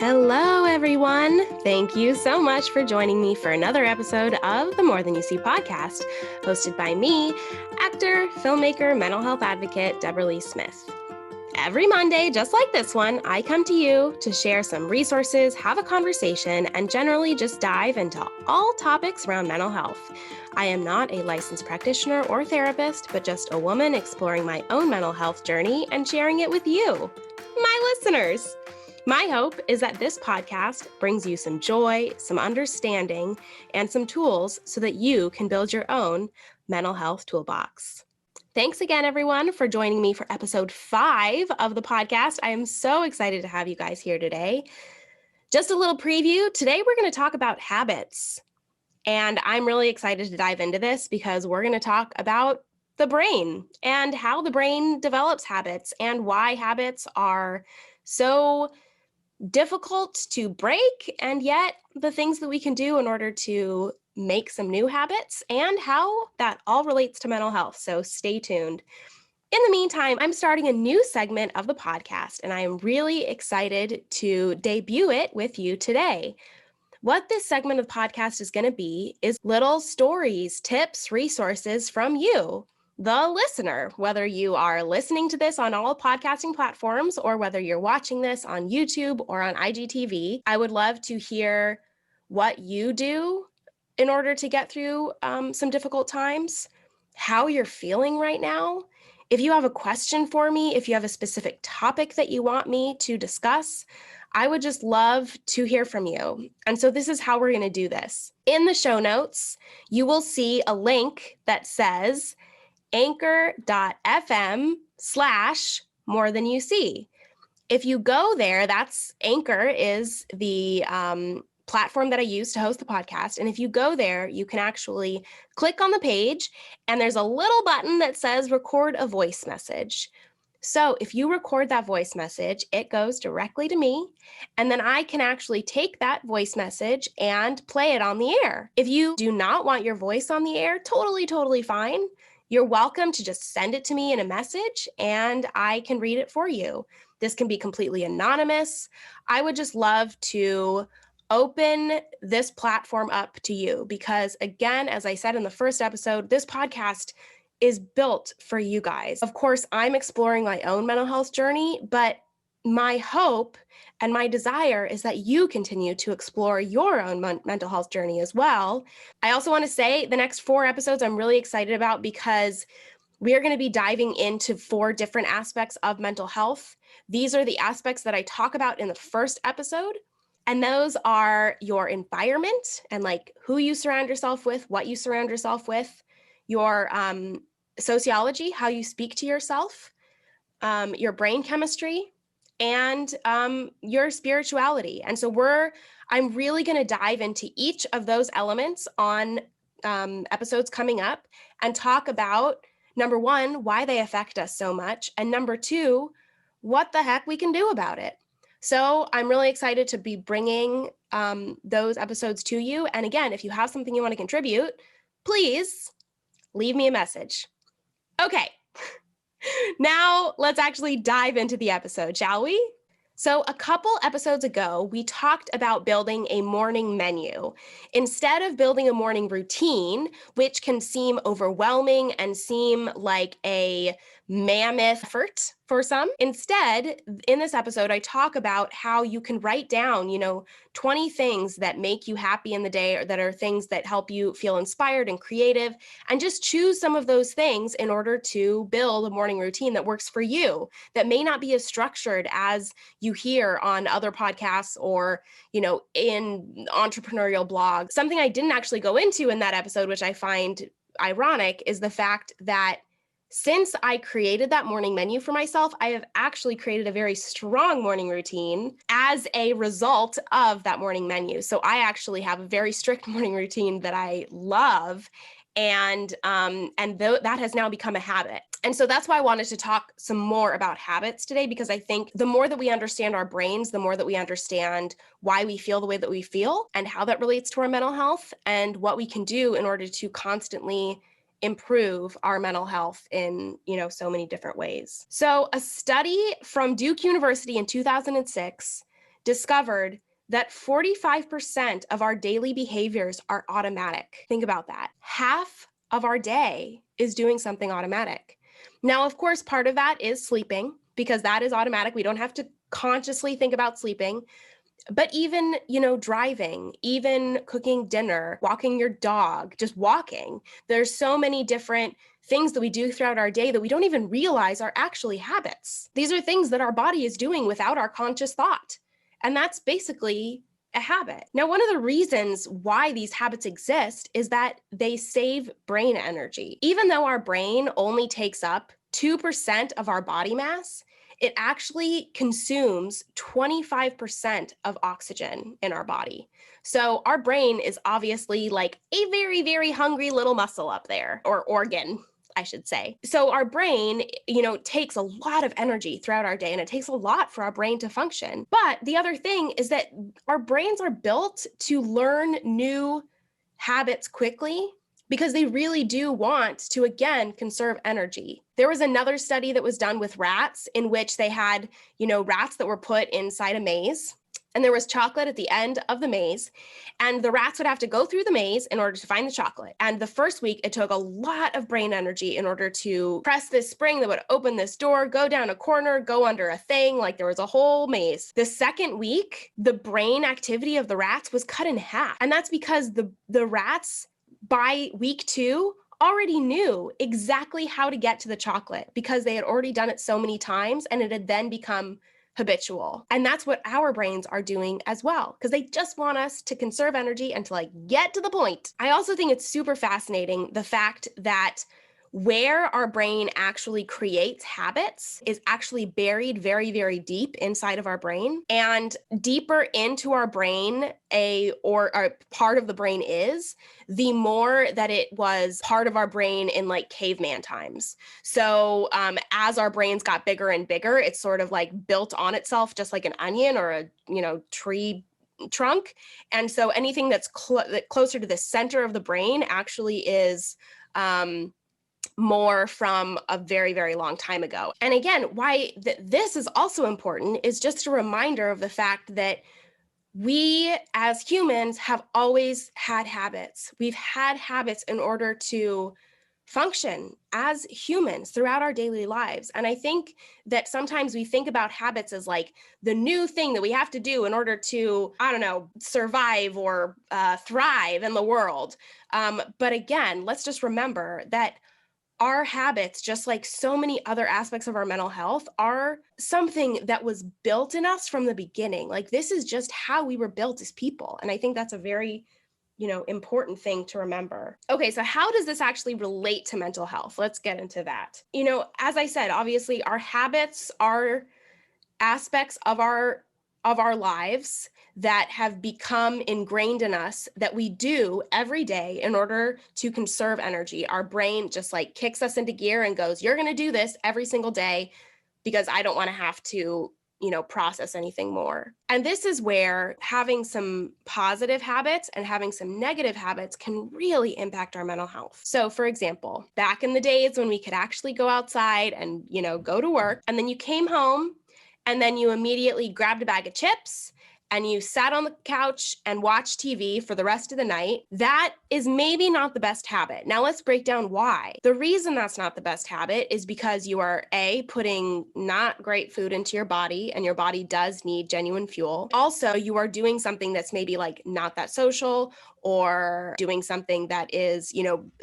Hello, everyone. Thank you so much for joining me for another episode of the More Than You See podcast, hosted by me, actor, filmmaker, mental health advocate, Deborah Lee Smith. Every Monday, just like this one, I come to you to share some resources, have a conversation, and generally just dive into all topics around mental health. I am not a licensed practitioner or therapist, but just a woman exploring my own mental health journey and sharing it with you, my listeners. My hope is that this podcast brings you some joy, some understanding, and some tools so that you can build your own mental health toolbox. Thanks again, everyone, for joining me for episode 5 of the podcast. I am so excited to have you guys here today. Just a little preview. Today, we're going to talk about habits. And I'm really excited to dive into this because we're going to talk about the brain and how the brain develops habits and why habits are so difficult to break, and yet the things that we can do in order to make some new habits and how that all relates to mental health. So stay tuned. In the meantime, I'm starting a new segment of the podcast, and I am really excited to debut it with you today. What this segment of the podcast is going to be is little stories, tips, resources from you, the listener, whether you are listening to this on all podcasting platforms or whether you're watching this on YouTube or on IGTV. I would love to hear what you do in order to get through some difficult times, how you're feeling right now. If you have a question for me, if you have a specific topic that you want me to discuss, I would just love to hear from you. And so this is how we're going to do this. In the show notes, you will see a link that says anchor.fm/morethanYouSee. If you go there, that's Anchor is the platform that I use to host the podcast. And if you go there, you can actually click on the page and there's a little button that says record a voice message. So if you record that voice message, it goes directly to me, and then I can actually take that voice message and play it on the air. If you do not want your voice on the air, totally fine. You're welcome to just send it to me in a message and I can read it for you. This can be completely anonymous. I would just love to open this platform up to you because, again, as I said in the first episode, this podcast is built for you guys. Of course, I'm exploring my own mental health journey, but my hope and my desire is that you continue to explore your own mental health journey as well. I also want to say the next 4 episodes I'm really excited about because we are going to be diving into 4 different aspects of mental health. These are the aspects that I talk about in the first episode. And those are your environment and like who you surround yourself with, what you surround yourself with, your sociology, how you speak to yourself, your brain chemistry, and your spirituality. And so I'm really going to dive into each of those elements on episodes coming up and talk about, number 1, why they affect us so much, and number 2, what the heck we can do about it. So I'm really excited to be bringing those episodes to you. And again, if you have something you want to contribute, please leave me a message. Okay, now let's actually dive into the episode, shall we? So a couple episodes ago, we talked about building a morning menu. Instead of building a morning routine, which can seem overwhelming and seem like a mammoth effort for some, instead, in this episode, I talk about how you can write down, 20 things that make you happy in the day or that are things that help you feel inspired and creative, and just choose some of those things in order to build a morning routine that works for you, that may not be as structured as you hear on other podcasts or, in entrepreneurial blogs. Something I didn't actually go into in that episode, which I find ironic, is the fact that since I created that morning menu for myself, I have actually created a very strong morning routine as a result of that morning menu. So I actually have a very strict morning routine that I love, and that has now become a habit. And so that's why I wanted to talk some more about habits today, because I think the more that we understand our brains, the more that we understand why we feel the way that we feel and how that relates to our mental health and what we can do in order to constantly improve our mental health in, so many different ways. So a study from Duke University in 2006 discovered that 45% of our daily behaviors are automatic. Think about that. Half of our day is doing something automatic. Now, of course, part of that is sleeping, because that is automatic. We don't have to consciously think about sleeping. But even, driving, even cooking dinner, walking your dog, just walking, there's so many different things that we do throughout our day that we don't even realize are actually habits. These are things that our body is doing without our conscious thought. And that's basically a habit. Now, one of the reasons why these habits exist is that they save brain energy. Even though our brain only takes up 2% of our body mass, it actually consumes 25% of oxygen in our body. So our brain is obviously like a very, very hungry little muscle up there, or organ, I should say. So our brain, takes a lot of energy throughout our day, and it takes a lot for our brain to function. But the other thing is that our brains are built to learn new habits quickly, because they really do want to, again, conserve energy. There was another study that was done with rats in which they had, rats that were put inside a maze, and there was chocolate at the end of the maze, and the rats would have to go through the maze in order to find the chocolate. And the first week, it took a lot of brain energy in order to press this spring that would open this door, go down a corner, go under a thing, like there was a whole maze. The second week, the brain activity of the rats was cut in half. And that's because the rats, by week 2, already knew exactly how to get to the chocolate, because they had already done it so many times, and it had then become habitual. And that's what our brains are doing as well, because they just want us to conserve energy and to get to the point. I also think it's super fascinating, the fact that where our brain actually creates habits is actually buried very, very deep inside of our brain. And deeper into our brain or part of the brain is, the more that it was part of our brain in caveman times. So as our brains got bigger and bigger, it's sort of built on itself, just like an onion or a tree trunk. And so anything that's closer to the center of the brain actually is more from a very, very long time ago. And again, why this is also important is just a reminder of the fact that we as humans have always had habits. We've had habits in order to function as humans throughout our daily lives. And I think that sometimes we think about habits as the new thing that we have to do in order to, survive or thrive in the world. But again, let's just remember that our habits, just like so many other aspects of our mental health, are something that was built in us from the beginning. This is just how we were built as people. And I think that's a very, important thing to remember. Okay, so how does this actually relate to mental health? Let's get into that. As I said, obviously our habits are aspects of our lives that have become ingrained in us, that we do every day in order to conserve energy. Our brain just kicks us into gear and goes, you're going to do this every single day because I don't want to have to, process anything more. And this is where having some positive habits and having some negative habits can really impact our mental health. So for example, back in the days when we could actually go outside and, go to work, and then you came home and then you immediately grabbed a bag of chips and you sat on the couch and watched TV for the rest of the night, that is maybe not the best habit. Now let's break down why. The reason that's not the best habit is because you are putting not great food into your body, and your body does need genuine fuel. Also, you are doing something that's maybe not that social, or doing something that is,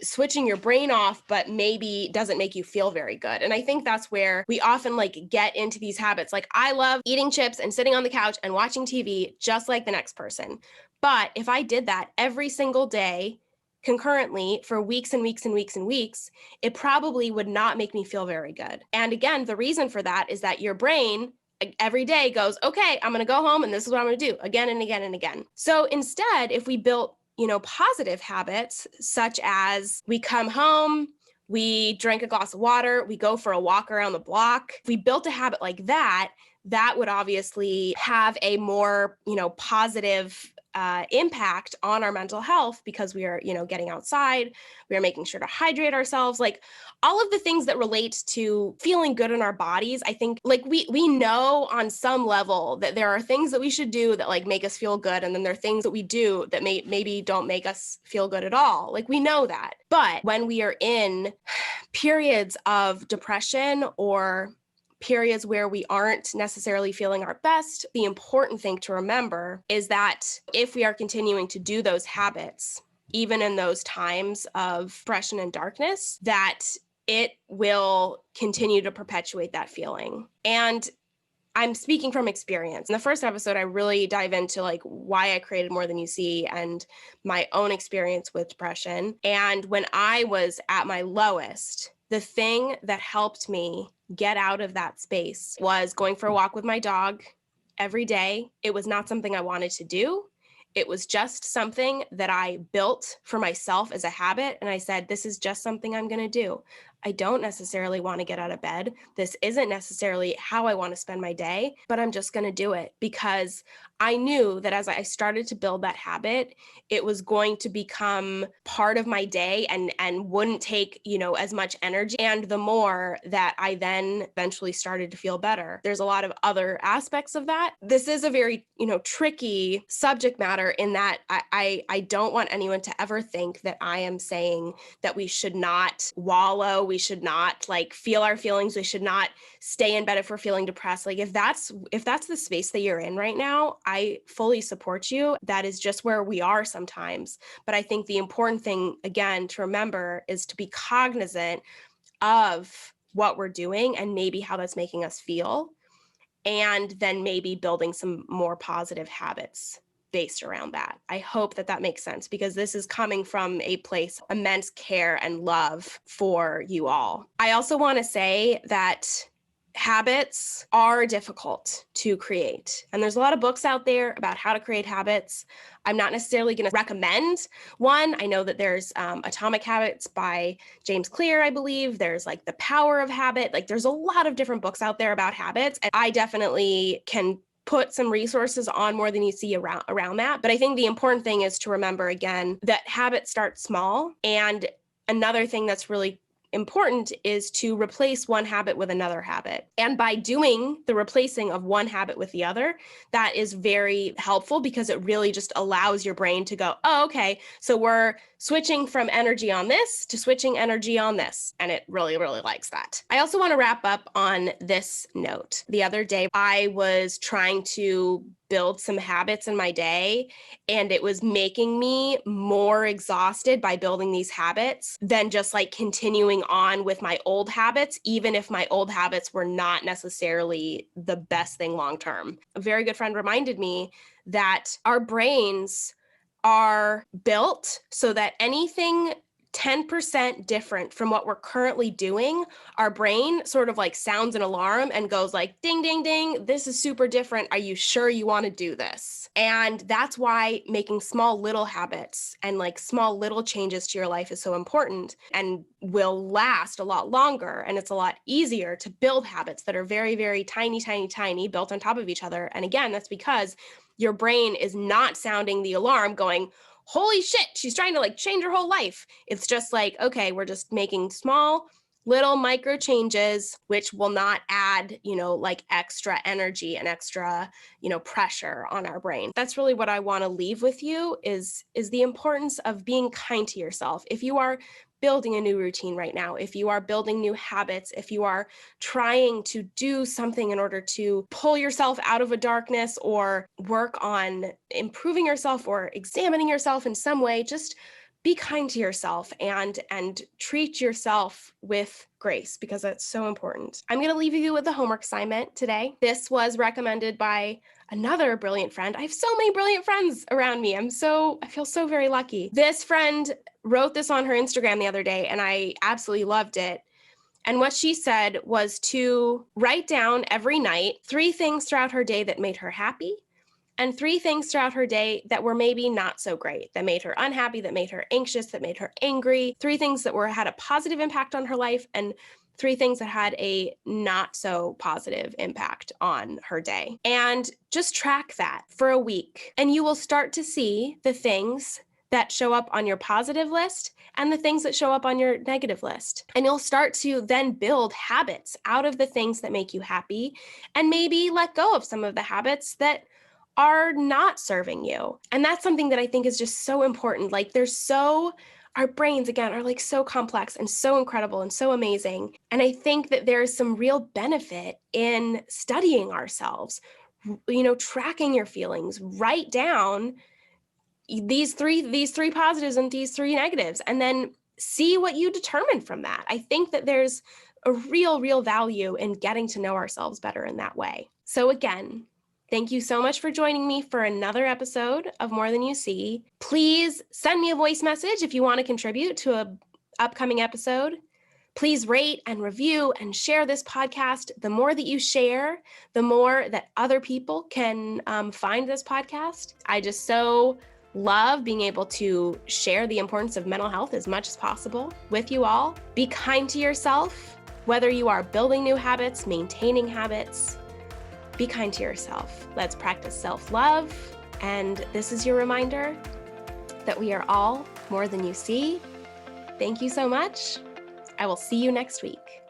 switching your brain off, but maybe doesn't make you feel very good. And I think that's where we often get into these habits. I love eating chips and sitting on the couch and watching TV just like the next person. But if I did that every single day concurrently for weeks and weeks and weeks and weeks, it probably would not make me feel very good. And again, the reason for that is that your brain every day goes, okay, I'm going to go home and this is what I'm going to do again and again and again. So instead, if we built positive habits, such as we come home, we drink a glass of water, we go for a walk around the block. If we built a habit like that, that would obviously have a more, positive impact on our mental health because we are, getting outside, we are making sure to hydrate ourselves, like all of the things that relate to feeling good in our bodies. I think like we know on some level that there are things that we should do that like make us feel good. And then there are things that we do that maybe don't make us feel good at all. Like we know that. But when we are in periods of depression or periods where we aren't necessarily feeling our best, the important thing to remember is that if we are continuing to do those habits, even in those times of depression and darkness, that it will continue to perpetuate that feeling. And I'm speaking from experience. In the first episode, I really dive into like why I created More Than You See and my own experience with depression. And when I was at my lowest, the thing that helped me get out of that space was going for a walk with my dog every day. It was not something I wanted to do. It was just something that I built for myself as a habit. And I said, this is just something I'm going to do. I don't necessarily want to get out of bed. This isn't necessarily how I want to spend my day, but I'm just going to do it because I knew that as I started to build that habit, it was going to become part of my day and wouldn't take, as much energy. And the more that I then eventually started to feel better. There's a lot of other aspects of that. This is a very, tricky subject matter in that I don't want anyone to ever think that I am saying that we should not wallow. We should not like feel our feelings. We should not stay in bed if we're feeling depressed. Like if that's the space that you're in right now, I fully support you. That is just where we are sometimes. But I think the important thing, again, to remember is to be cognizant of what we're doing and maybe how that's making us feel. And then maybe building some more positive habits based around that. I hope that makes sense because this is coming from a place of immense care and love for you all. I also want to say that habits are difficult to create. And there's a lot of books out there about how to create habits. I'm not necessarily going to recommend one. I know that there's Atomic Habits by James Clear, I believe. There's like The Power of Habit. Like there's a lot of different books out there about habits. And I definitely can put some resources on More Than You See around that. But I think the important thing is to remember, again, that habits start small. And another thing that's really important is to replace one habit with another habit. And by doing the replacing of one habit with the other, that is very helpful because it really just allows your brain to go, oh, okay, so we're switching from energy on this to switching energy on this. And it really, really likes that. I also want to wrap up on this note. The other day, I was trying to build some habits in my day, and it was making me more exhausted by building these habits than just like continuing on with my old habits, even if my old habits were not necessarily the best thing long term. A very good friend reminded me that our brains are built so that anything 10% different from what we're currently doing, our brain sort of like sounds an alarm and goes like, ding, ding, ding, this is super different. Are you sure you want to do this? And that's why making small little habits and like small little changes to your life is so important and will last a lot longer. And it's a lot easier to build habits that are very, very tiny, tiny, tiny, built on top of each other. And again, that's because your brain is not sounding the alarm going, holy shit, she's trying to like change her whole life. It's just like, okay, we're just making small little micro changes, which will not add, like extra energy and extra, pressure on our brain. That's really what I want to leave with you is the importance of being kind to yourself. If you are building a new routine right now, if you are building new habits, if you are trying to do something in order to pull yourself out of a darkness or work on improving yourself or examining yourself in some way, just be kind to yourself and treat yourself with grace because that's so important. I'm going to leave you with a homework assignment today. This was recommended by another brilliant friend. I have so many brilliant friends around me. I feel so very lucky. This friend wrote this on her Instagram the other day, and I absolutely loved it. And what she said was to write down every night 3 things throughout her day that made her happy, and 3 things throughout her day that were maybe not so great, that made her unhappy, that made her anxious, that made her angry, 3 things that had a positive impact on her life, and 3 things that had a not so positive impact on her day. And just track that for a week, and you will start to see the things that show up on your positive list and the things that show up on your negative list. And you'll start to then build habits out of the things that make you happy, and maybe let go of some of the habits that are not serving you. And that's something that I think is just so important. Like, our brains, again, are like so complex and so incredible and so amazing. And I think that there's some real benefit in studying ourselves, tracking your feelings, write down these three positives and these 3 negatives, and then see what you determine from that. I think that there's a real value in getting to know ourselves better in that way. So again, thank you so much for joining me for another episode of More Than You See. Please send me a voice message if you want to contribute to an upcoming episode. Please rate and review and share this podcast. The more that you share, the more that other people can find this podcast. I just so love being able to share the importance of mental health as much as possible with you all. Be kind to yourself, whether you are building new habits, maintaining habits. Be kind to yourself. Let's practice self-love. And this is your reminder that we are all more than you see. Thank you so much. I will see you next week.